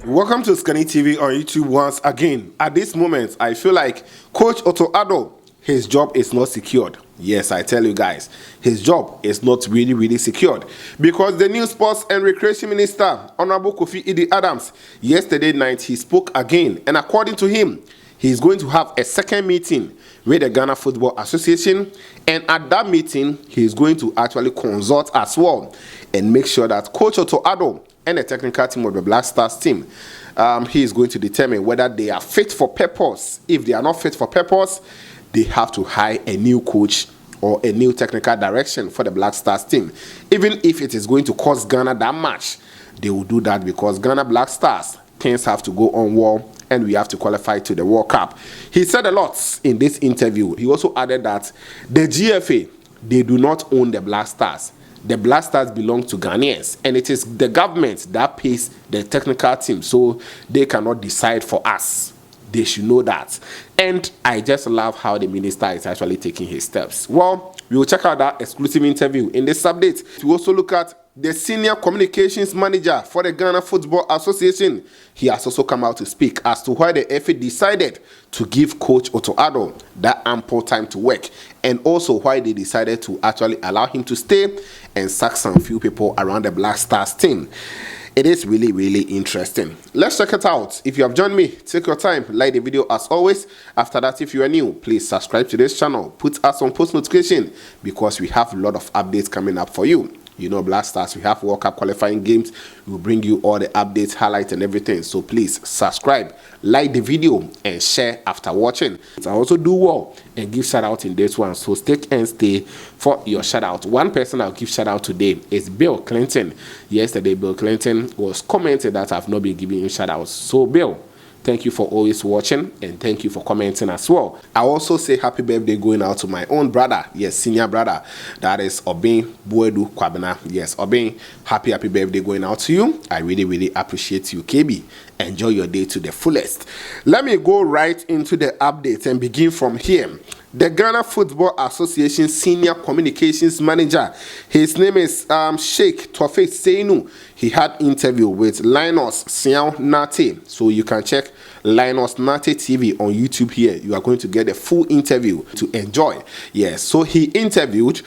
Welcome to OSIKANI TV on YouTube once again. At this moment, I feel like Coach Otto Addo, his job is not secured. Yes, I tell you guys, his job is not really secured because the new Sports and Recreation Minister, Honorable Kofi Idi Adams, yesterday night he spoke again, and according to him, he's going to have a second meeting with the Ghana Football Association, and at that meeting, he's going to actually consult as well and make sure that Coach Otto Addo and the technical team of the Black Stars team, he is going to determine whether they are fit for purpose. If they are not fit for purpose, they have to hire a new coach or a new technical direction for the Black Stars team. Even if it is going to cost Ghana that much, they will do that because Ghana Black Stars, things have to go on well and we have to qualify to the World Cup. He said a lot in this interview. He also added that the GFA, they do not own the Black Stars. The Black Stars belong to Ghanaians, and it is the government that pays the technical team, so they cannot decide for us. They should know that. And I just love how the minister is actually taking his steps. Well, we will check out that exclusive interview in this update. We also look at the senior communications manager for the Ghana Football Association. He has also come out to speak as to why the FA decided to give Coach Otto Addo that ample time to work, and also why they decided to actually allow him to stay and sack some few people around the Black Stars team. It is really interesting. Let's check it out. If you have joined me, take your time, like the video as always. After that, if you are new, please subscribe to this channel, put us on post notification because we have a lot of updates coming up for you. You know, Black Stars, we have World Cup qualifying games. We'll bring you all the updates, highlights, and everything. So please subscribe, like the video, and share after watching. I also do well and give shout out in this one. So stick and stay for your shout out. One person I'll give shout out today is Bill Clinton. Yesterday, Bill Clinton was commenting that I've not been giving him shout outs. So Bill, thank you for always watching and thank you for commenting as well. I also say happy birthday going out to my own brother, yes, senior brother, that is Obin Buedu Kwabena. Yes, Obin, happy birthday going out to you. I really appreciate you, KB. Enjoy your day to the fullest. Let me go right into the updates and begin from here. The Ghana Football Association Senior Communications Manager, his name is Sheikh Tofik Seinu. He had interview with Linus Siao Nate. So you can check Linus Nate TV on YouTube here. You are going to get a full interview to enjoy. Yes, so he interviewed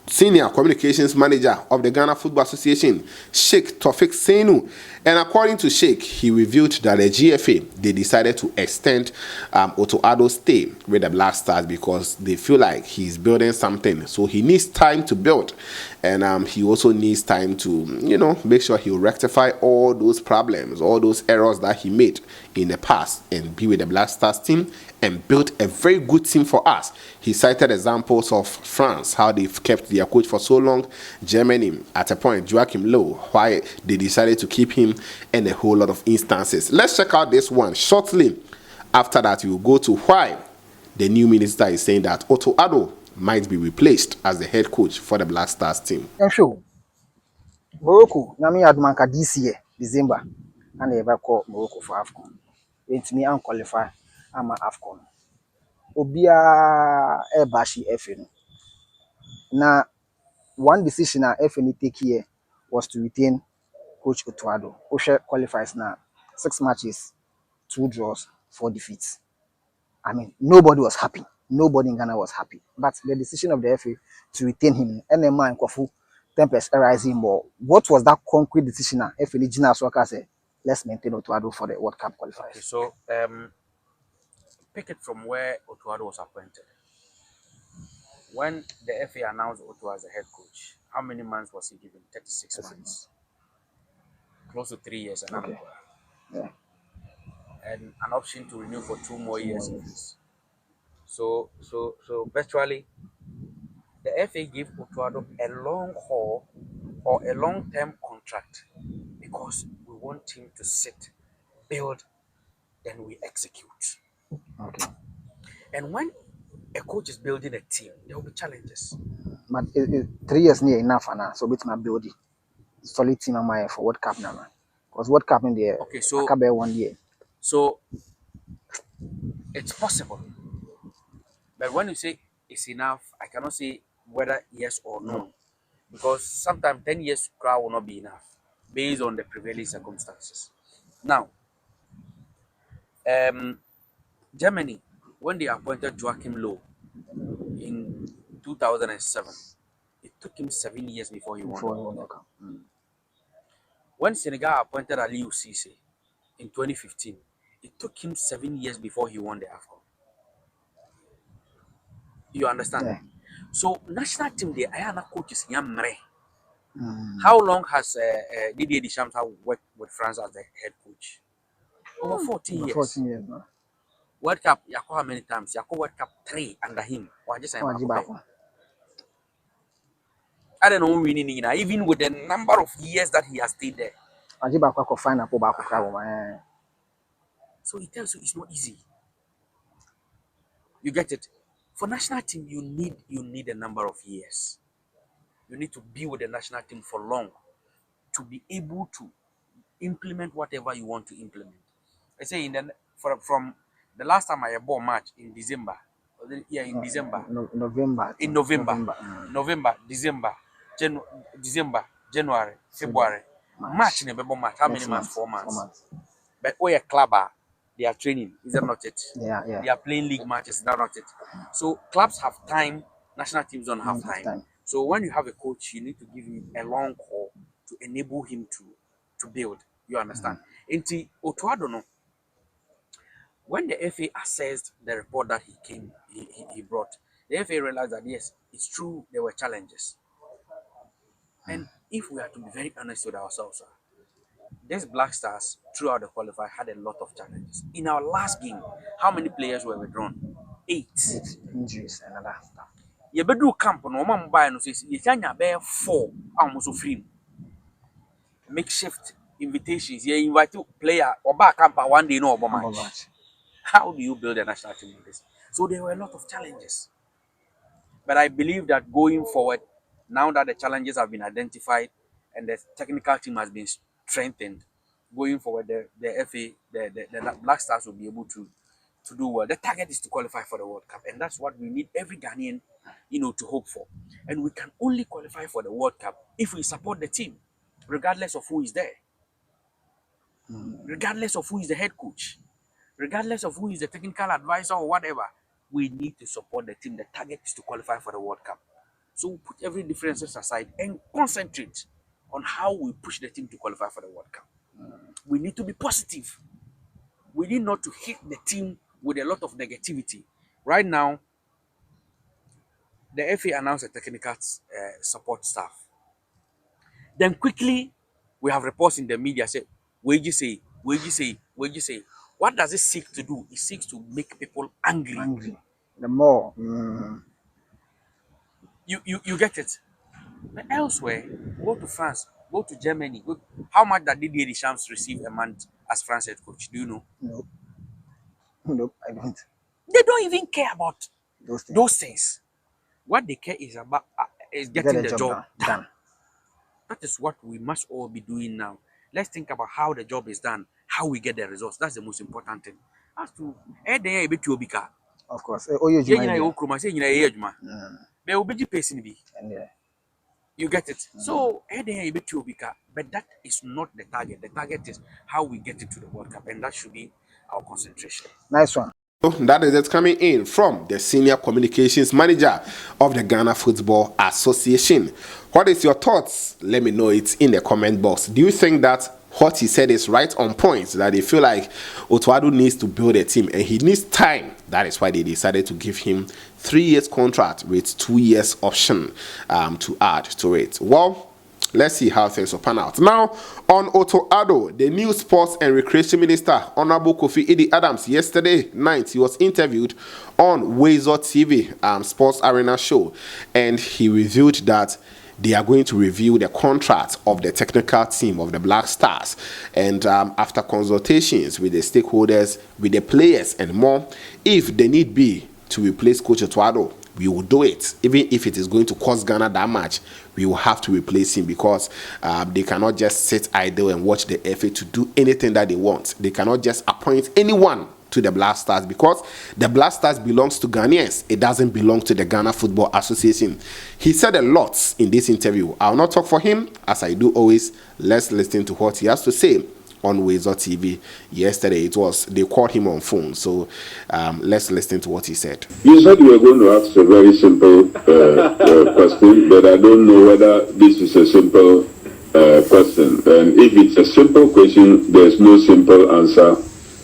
Senior Communications Manager of the Ghana Football Association, Sheikh Tofik Seinu. And according to Sheikh, he revealed that the GFA, they decided to extend Otto Addo's stay with the Black Stars because they feel like he's building something. So he needs time to build. And he also needs time to, you know, make sure he'll rectify all those problems, all those errors that he made in the past and be with the Black Stars team and build a very good team for us. He cited examples of France, how they've kept their coach for so long, Germany, at a point, Joachim Low, why they decided to keep him, and a whole lot of instances. Let's check out this one shortly. After that, we will go to why the new minister is saying that Otto Addo might be replaced as the head coach for the Black Stars team. Show Morocco, Nami Admanka this year, December, and they ever call Morocco for AFCON. It's me and qualify. I'm AFCON. Obia Ebashi FN. Now, one decision I FN take here was to retain Coach Otto Addo. Osha qualifies now 6 matches, 2 draws, 4 defeats. I mean, nobody was happy. Nobody in Ghana was happy. But the decision of the FA to retain him, NMA and Kwafu, tempest arising more. What was that concrete decision? FA Gina Swaka said, let's maintain Otto Addo for the World Cup qualifiers. Okay, so pick it from where Otto Addo was appointed. When the FA announced Otto as the head coach, how many months was he given? 36 months. Close to 3 years. Okay. Yeah. And an option to renew for 2 more years. So virtually, the FA gave Otto Addo a long haul or a long-term contract because we want him to sit, build, then we execute. Okay. And when a coach is building a team, there will be challenges. But 3 years near enough now, so it's my building. Solid team am for World Cup now. Because World Cup in there, okay, so 1 year. So it's possible. But when you say it's enough, I cannot say whether yes or no. Because sometimes 10 years crowd will not be enough based on the prevailing circumstances. Now, Germany, when they appointed Joachim Low in 2007, it took him 7 years before he won the before the World World Cup. Cup. When Senegal appointed Aliou Cisse in 2015, it took him 7 years before he won the AFCON. You understand? Yeah. So national team there, Ayana coaches Yamre. How long has Didier Deschamps worked with France as the head coach? Over 14 years. 14 years now. World Cup, Yako how many times? Yako World Cup 3 under him. Or just Oh, Ajibako. I don't know winning even with the number of years that he has stayed there. Ajibako ko find up back crowd. So it tells you it's not easy. You get it? For national team, you need a number of years. You need to be with the national team for long to be able to implement whatever you want to implement. I say from the last time I bought match in December, December, November. in November, December, January, February, March. Match. How many months? 4 months. But a club, they are training. Is that not it? Yeah. They are playing league matches. Is that not it? So clubs have time. National teams don't have time. So when you have a coach, you need to give him a long call to enable him to build. You understand? Into Otto Addo, when the FA assessed the report that he brought, the FA realized that yes, it's true there were challenges. And if we are to be very honest with ourselves, these Black Stars throughout the qualifier had a lot of challenges. In our last game, how many players were withdrawn? 8. Injuries and other stuff. You better do camp no man buy no says you can have 4 almost free. Makeshift invitations. You invite player or back camp one day no match. How do you build a national team like this? So there were a lot of challenges. But I believe that going forward, now that the challenges have been identified and the technical team has been strengthened, going forward, the FA, the Black Stars will be able to do well. The target is to qualify for the World Cup, and that's what we need every Ghanaian, to hope for. And we can only qualify for the World Cup if we support the team, regardless of who is there, regardless of who is the head coach, regardless of who is the technical advisor or whatever. We need to support the team. The target is to qualify for the World Cup. So we put every differences aside and concentrate on how we push the team to qualify for the World Cup. We need to be positive. We need not to hit the team with a lot of negativity. Right now, the FA announced a technical support staff. Then quickly, we have reports in the media say, "What you say? What does it seek to do? It seeks to make people angry. The more. You get it? But elsewhere, go to France, go to Germany. How much did Didier Deschamps receive a month as France head coach? Do you know? Nope, I don't. They don't even care about Those things. What they care is about is getting the job done. That is what we must all be doing now. Let's think about how the job is done, how we get the results. That's the most important thing. As to of course. You get it? So, but that is not the target. The target is how we get into the World Cup, and that should be our concentration. Nice one. That is it coming in from the senior communications manager of the Ghana Football Association. What is your thoughts? Let me know it in the comment box. Do you think that what he said is right on point, that they feel like Otto Addo needs to build a team and he needs time? That is why they decided to give him 3 years contract with 2 years option to add to it. Well, let's see how things will pan out. Now, on Otto Addo, the new Sports and Recreation Minister, Honorable Kofi Idi Adams, yesterday night, he was interviewed on Wezo TV, Sports Arena show, and he revealed that they are going to review the contract of the technical team of the Black Stars. And after consultations with the stakeholders, with the players and more, if the need be to replace Coach Otto Addo, we will do it. Even if it is going to cost Ghana that much, we will have to replace him, because they cannot just sit idle and watch the FA to do anything that they want. They cannot just appoint anyone to the Black Stars, because the Black Stars belongs to Ghanaians. It doesn't belong to the Ghana Football Association. He said a lot in this interview. I'll not talk for him, as I do always. Let's listen to what he has to say on Wezo TV yesterday. They called him on phone. So let's listen to what he said. You said you were going to ask a very simple question, but I don't know whether this is a simple question. And if it's a simple question, there's no simple answer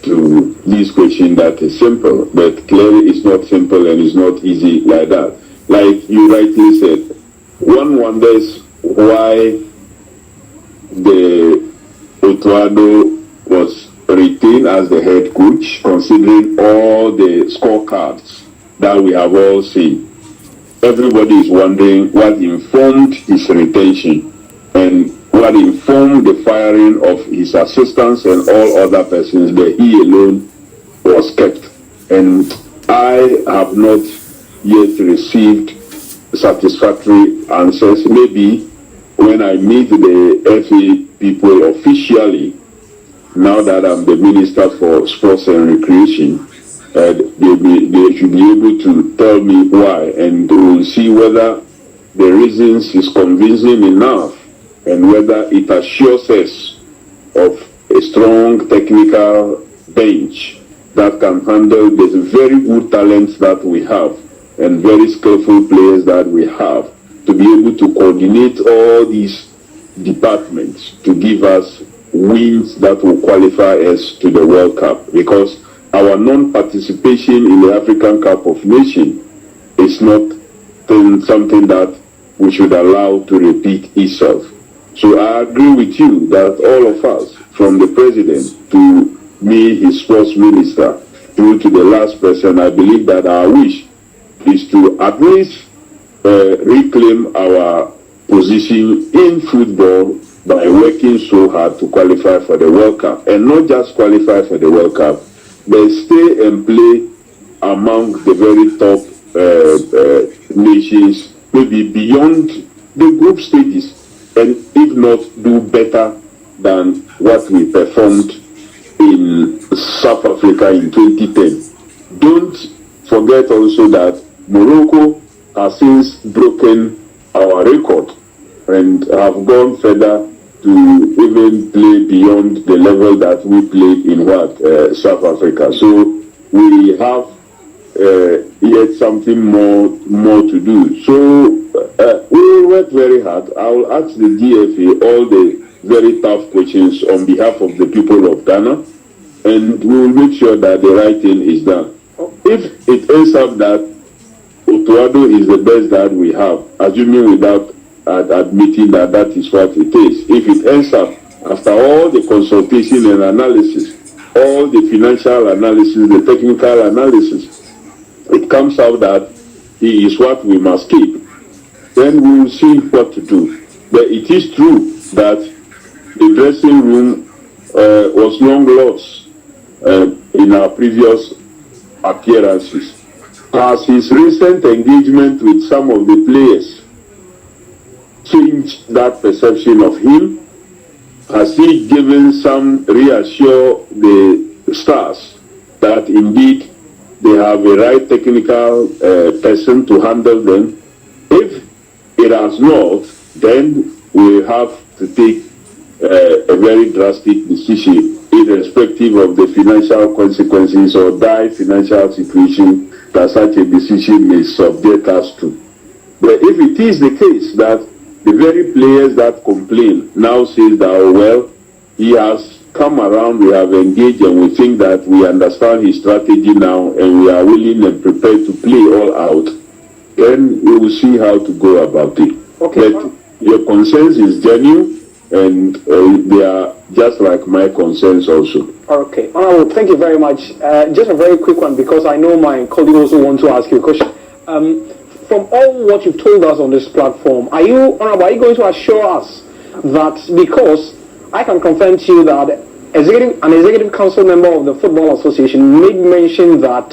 to this question that is simple. But clearly it's not simple and it's not easy like that. Like you rightly said, one wonders why the Otto was retained as the head coach, considering all the scorecards that we have all seen. Everybody is wondering what informed his retention and what informed the firing of his assistants and all other persons, that he alone was kept. And I have not yet received satisfactory answers. Maybe when I meet the FA people officially, now that I'm the Minister for Sports and Recreation, they should be able to tell me why, and we'll see whether the reasons is convincing enough and whether it assures us of a strong technical bench that can handle the very good talents that we have and very skillful players that we have, to be able to coordinate all these departments to give us wins that will qualify us to the World Cup. Because our non-participation in the African Cup of Nations is not something that we should allow to repeat itself. So I agree with you that all of us, from the president to me, his sports minister, through to the last person, I believe that our wish is to at least reclaim our position in football by working so hard to qualify for the World Cup. And not just qualify for the World Cup, but stay and play among the very top nations, maybe beyond the group stages, and if not, do better than what we performed in South Africa in 2010. Don't forget also that Morocco has since broken our record and have gone further to even play beyond the level that we played in South Africa. So we have yet something more to do. So we will work very hard. I will ask the DFA all the very tough questions on behalf of the people of Ghana, and we will make sure that the right thing is done. If it ends up that Otto is the best that we have, assuming without admitting that that is what it is, if it ends up, after all the consultation and analysis, all the financial analysis, the technical analysis, it comes out that he is what we must keep, then we will see what to do. But it is true that the dressing room was long lost in our previous appearances. Has his recent engagement with some of the players changed that perception of him? Has he given some reassure the stars that indeed they have a right technical person to handle them? If it has not, then we have to take a very drastic decision, irrespective of the financial consequences or dire financial situation that such a decision may subject us to. But if it is the case that the very players that complain now say that, oh, well, he has come around, we have engaged, and we think that we understand his strategy now and we are willing and prepared to play all out, then we will see how to go about it. Okay. But your concerns is genuine, and they are just like my concerns also. Okay. Honorable, thank you very much. Just a very quick one, because I know my colleague also wants to ask you a question. From all what you've told us on this platform, are you going to assure us that, because I can confirm to you that an executive council member of the Football Association made mention that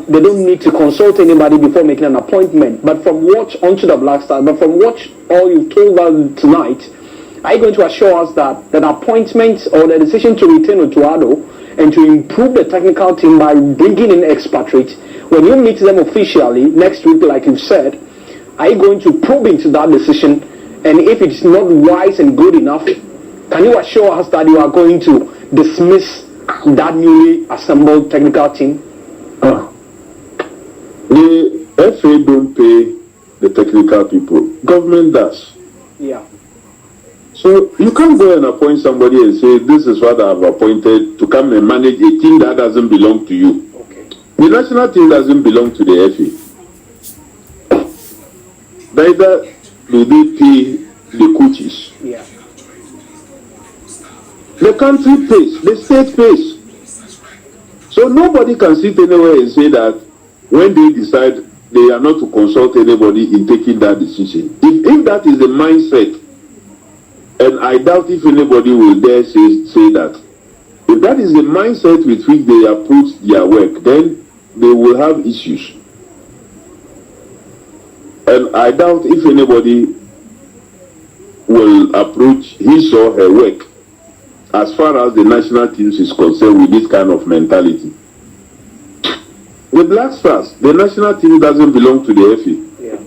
they don't need to consult anybody before making an appointment, but from what onto the Black Stars, but from what all you've told us tonight, are you going to assure us that that appointment or the decision to retain Otto and to improve the technical team by bringing in expatriates, when you meet them officially next week, like you've said, are you going to probe into that decision? And if it's not wise and good enough, Can you assure us that you are going to dismiss that newly assembled technical team? The FA don't pay the technical people. Government does. Yeah. So you can't go and appoint somebody and say, this is what I've appointed to come and manage a team that doesn't belong to you. Okay. The national team doesn't belong to the FA. Neither do they pay the coaches. Yeah. The country pays, the state pays. So nobody can sit anywhere and say that when they decide they are not to consult anybody in taking that decision. If that is the mindset, and I doubt if anybody will dare say that, if that is the mindset with which they approach their work, then they will have issues. And I doubt if anybody will approach his or her work as far as the national teams is concerned with this kind of mentality. The Black Stars, the national team doesn't belong to the FA. Yeah.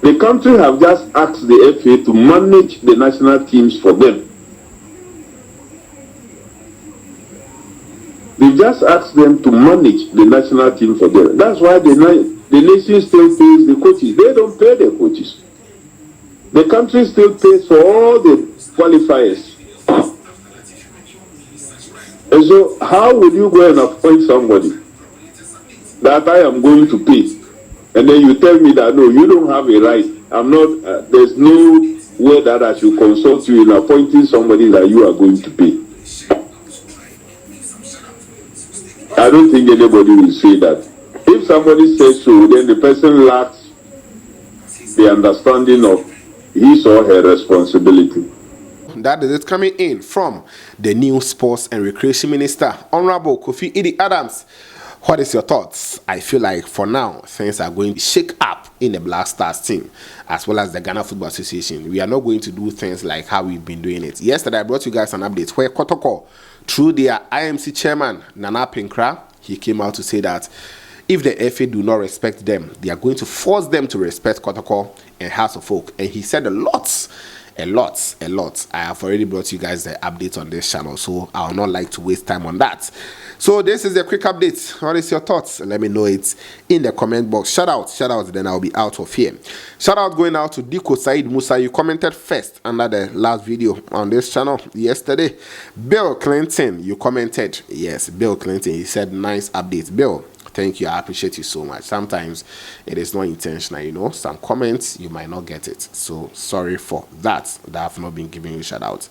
The country have just asked the FA to manage the national teams for them. They just asked them to manage the national team for them. That's why the nation still pays the coaches. They don't pay the coaches. The country still pays for all the qualifiers. And so how will you go and appoint somebody that I am going to pay? And then you tell me that, no, you don't have a right. I'm not, there's no way that I should consult you in appointing somebody that you are going to pay. I don't think anybody will say that. If somebody says so, then the person lacks the understanding of his or her responsibility. That is it, coming in from the new Sports and Recreation Minister, Honorable Kofi Idi Adams. What is your thoughts? I feel like for now, things are going to shake up in the Black Stars team, as well as the Ghana Football Association. We are not going to do things like how we've been doing it. Yesterday, I brought you guys an update where Kotoko, through their IMC chairman, Nana Pinkra, he came out to say that if the FA do not respect them, they are going to force them to respect Kotoko and House of Folk. And he said a lot. I have already brought you guys the update on this channel, so I will not like to waste time on that. So this is a quick update. What is your thoughts? Let me know it in the comment box. Shout out, then I'll be out of here. Shout out going out to Diko Said Musa. You commented first under the last video on this channel yesterday. Bill Clinton, you commented. Yes, Bill Clinton, he said nice update. Bill, thank you. I appreciate you so much. Sometimes it is not intentional, you know. Some comments you might not get it. So sorry for that. That I've not been giving you shout outs.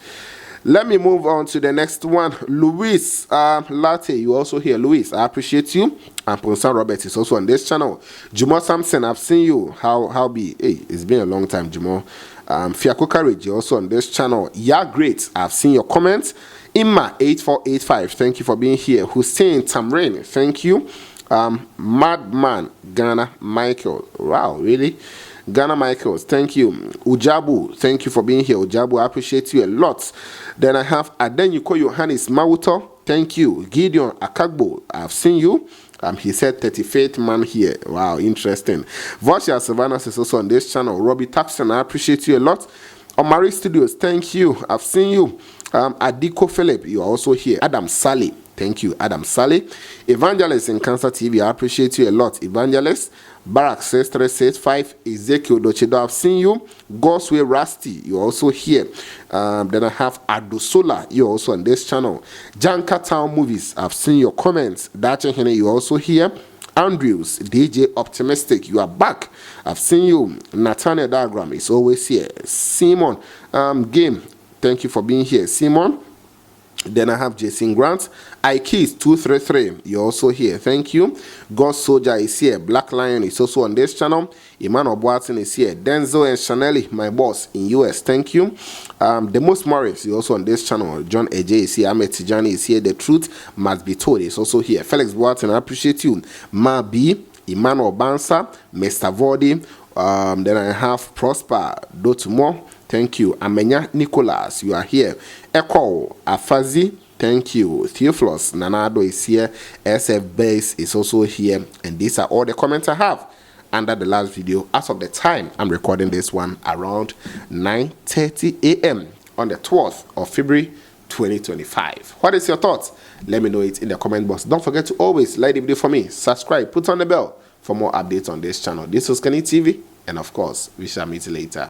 Let me move on to the next one. Luis Latte, you also here. Luis, I appreciate you. And Ponsan Robert is also on this channel. Jumo Samson, I've seen you. How be? Hey, it's been a long time, Jumo. Fiako Courage, you're also on this channel. Yeah, great. I've seen your comments. Imma8485, thank you for being here. Hussein Tamrain, thank you. Madman Ghana Michael, wow, really? Ghana Michaels, thank you. Ujabu, thank you for being here. Ujabu, I appreciate you a lot. Then I have Adenyuko Yohanis Mauto, thank you. Gideon Akagbo, I've seen you. He said 35th man here. Wow, interesting. Vosia Sylvanas is also on this channel. Robbie Tapson, I appreciate you a lot. Omari Studios, thank you. I've seen you. Adiko Philip, you are also here. Adam Sally, thank you. Adam Sally. Evangelist in Cancer TV, I appreciate you a lot. Evangelist. Barak 6365, Ezekiel Dochedo, I've seen you. Godsway Rusty, you're also here. Then I have Addo Sola, you're also on this channel. Janka Town Movies, I've seen your comments. Dacha Hene, you're also here. Andrews, DJ Optimistic, you are back. I've seen you. Nathaniel Diagram is always here. Simon Game, thank you for being here. Simon. Then I have Jason Grant. Ikeys 233, you're also here. Thank you. God Soldier is here. Black Lion is also on this channel. Emmanuel Boatin is here. Denzel and Chanelli, my boss in US. Thank you. The Most Morris is also on this channel. John AJ is here. Ahmed Tijani is here. The Truth Must Be Told is also here. Felix Boatin, I appreciate you. Ma B, Emmanuel Bansa, Mr. Vordi. Then I have Prosper Dotumo. Thank you. Amenya Nicholas, you are here. Echo Afazi, thank you. Theophilus Nanado is here. SF Base is also here. And these are all the comments I have under the last video as of the time I'm recording this one around 9:30 a.m. on the 12th of February 2025. What is your thoughts? Let me know it in the comment box. Don't forget to always like the video for me, subscribe, put on the bell for more updates on this channel. This was OSIKANI TV, and of course, we shall meet later.